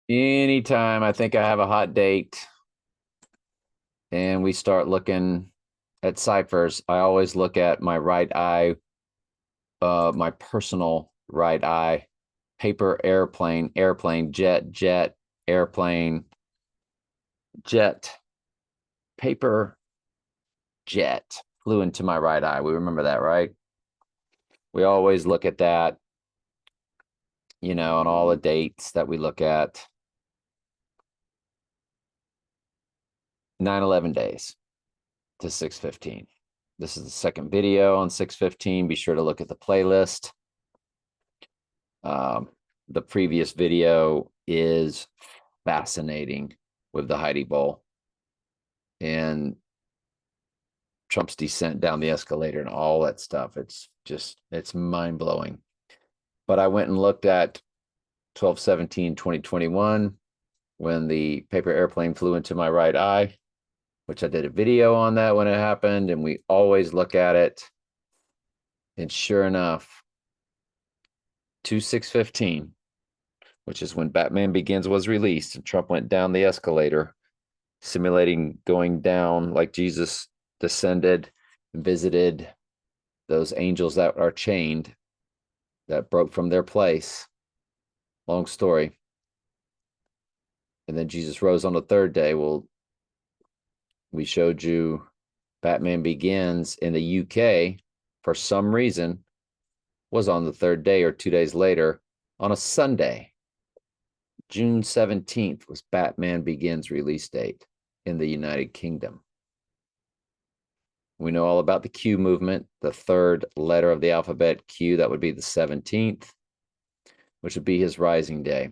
Anytime I think I have a hot date and we start looking at ciphers, I always look at my right eye, my personal right eye, paper, airplane, jet, airplane, jet, paper, jet flew into my right eye. We remember that, right? We always look at that, on all the dates that we look at. 9/11 days to 6/15. This is the second video on 6/15. Be sure to look at the playlist. Um, the previous video is fascinating with the Heidi Bowl and Trump's descent down the escalator and all that stuff. It's mind blowing. But I went and looked at 12/17/2021 when the paper airplane flew into my right eye, which I did a video on that when it happened. And we always look at it. And sure enough, 2/6/15, which is when Batman Begins was released and Trump went down the escalator, simulating going down like Jesus descended and visited those angels that are chained that broke from their place. Long story. And then Jesus rose on the third day. Well, we showed you Batman Begins in the UK for some reason was on the third day or 2 days later on a Sunday. June 17th was Batman Begins release date in the United Kingdom. We know all about the Q movement, the third letter of the alphabet, Q, that would be the 17th, which would be his rising day.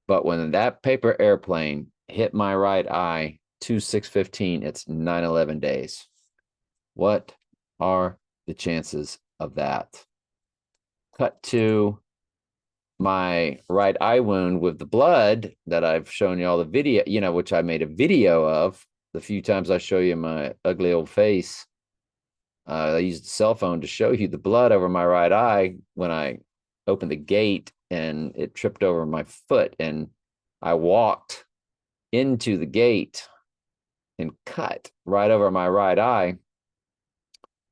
But when that paper airplane hit my right eye, 2/6/15, it's 9/11 days. What are the chances of that? Cut to my right eye wound with the blood that I've shown you all the video, which I made a video of the few times I show you my ugly old face. I used the cell phone to show you the blood over my right eye when I opened the gate and it tripped over my foot. And I walked into the gate and cut right over my right eye.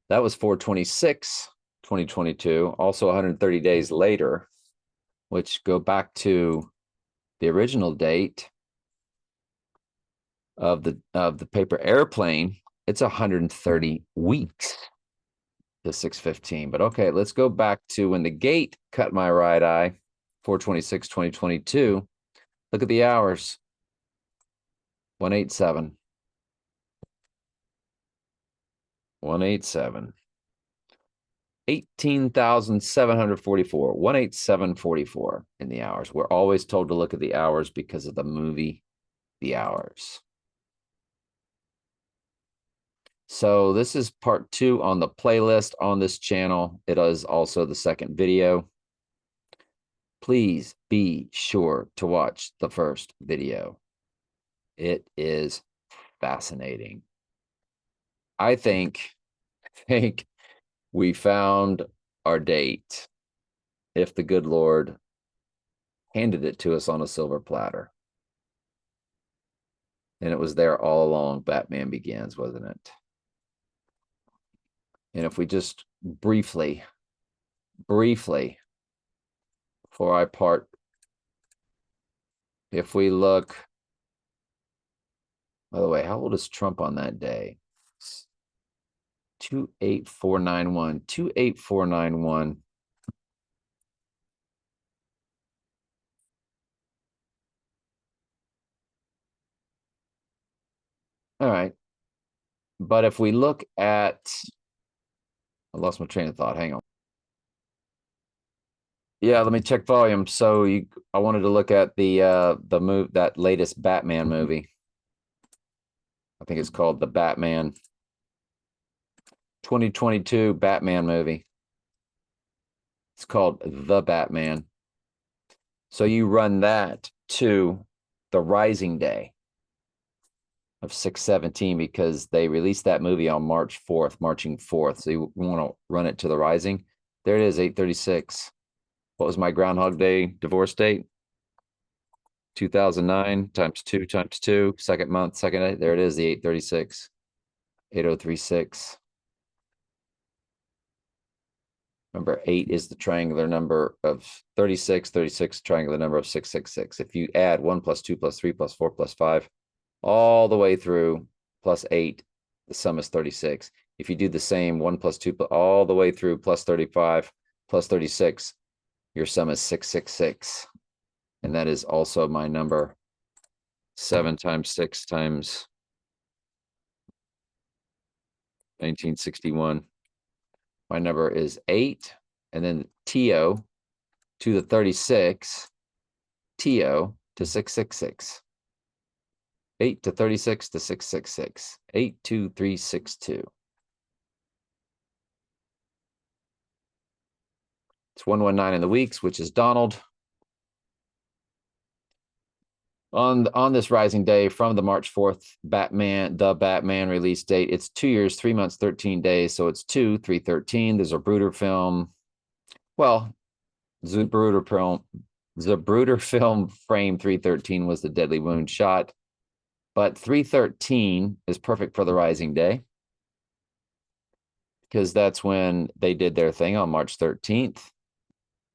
That was 4/26/2022, also 130 days later, which go back to the original date of the paper airplane. It's 130 weeks to 6/15. But okay, let's go back to when the gate cut my right eye, 4/26/2022. Look at the hours. 187. 187. 18,744. 18744 in the hours. We're always told to look at the hours because of the movie The Hours. So this is part 2 on the playlist on this channel. It is also the second video. Please be sure to watch the first video. It is fascinating. I think we found our date if the good Lord handed it to us on a silver platter. And it was there all along. Batman Begins, wasn't it? And if we just briefly, before I part, if we look, by the way, how old is Trump on that day? 28491. 28491. All right. But if we look at, I lost my train of thought. Hang on. Yeah, let me check volume. So I wanted to look at that latest Batman movie. I think it's called The Batman 2022 Batman movie. It's called The Batman. So you run that to the rising day of 6/17 because they released that movie on March 4th, marching 4th. So you want to run it to the rising. There it is, 8/36. What was my Groundhog Day divorce date? 2009 times 2 times 2, second month, second day. There it is, the 836, 8036. Remember, 8 is the triangular number of 36, 36 triangular number of 666. If you add 1 plus 2 plus 3 plus 4 plus 5 all the way through plus 8, the sum is 36. If you do the same 1 plus 2 all the way through plus 35 plus 36, your sum is 666. And that is also my number. 7 times 6 times 1961. My number is 8, and then TO to the 36, TO to 666. 8 to 36 to 666. 82362. It's 119 in the weeks, which is Donald. On this rising day from the March 4th the Batman release date, it's 2 years, 3 months, 13 days. So it's 2/3/13. There's a Zapruder film. Well, Zapruder film frame 313 was the deadly wound shot. But 313 is perfect for the rising day, because that's when they did their thing on March 13th.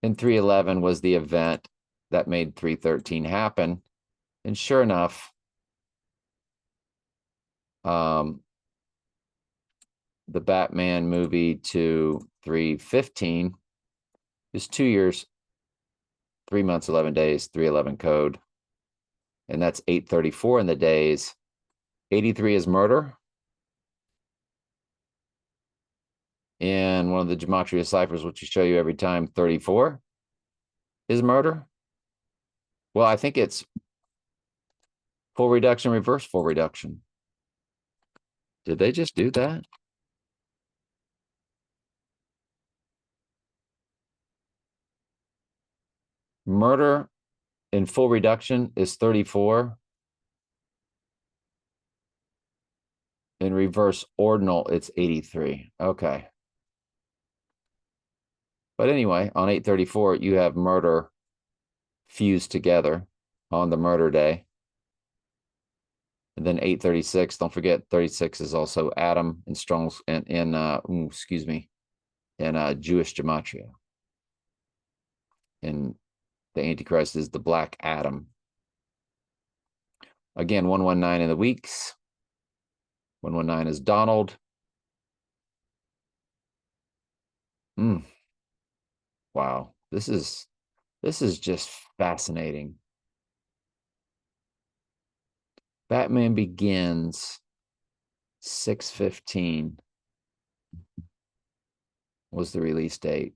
And 311 was the event that made 313 happen. And sure enough, the Batman movie to 315 is 2 years, 3 months, 11 days, 311 code. And that's 834 in the days. 83 is murder. And one of the gematria ciphers, which we show you every time, 34 is murder. Well, I think it's full reduction, reverse full reduction. Did they just do that? Murder in full reduction is 34. In reverse ordinal, it's 83. Okay. But anyway, on 834, you have murder fused together on the murder day. And then 836, don't forget 36 is also Adam in Strong's and in Jewish gematria. And the Antichrist is the Black Adam. Again, 119 in the weeks. 119 is Donald. Wow, this is just fascinating. Batman Begins 6/15 was the release date.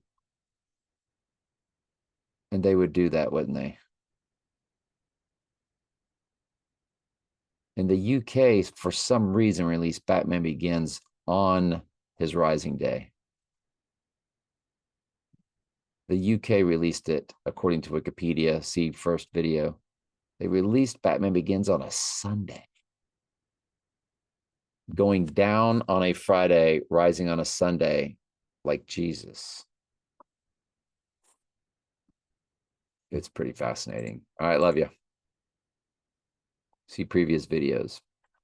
And they would do that, wouldn't they? In the UK, for some reason, released Batman Begins on his rising day. The UK released it, according to Wikipedia, see first video. They released Batman Begins on a Sunday. Going down on a Friday, rising on a Sunday, like Jesus. It's pretty fascinating. All right, love you. See previous videos.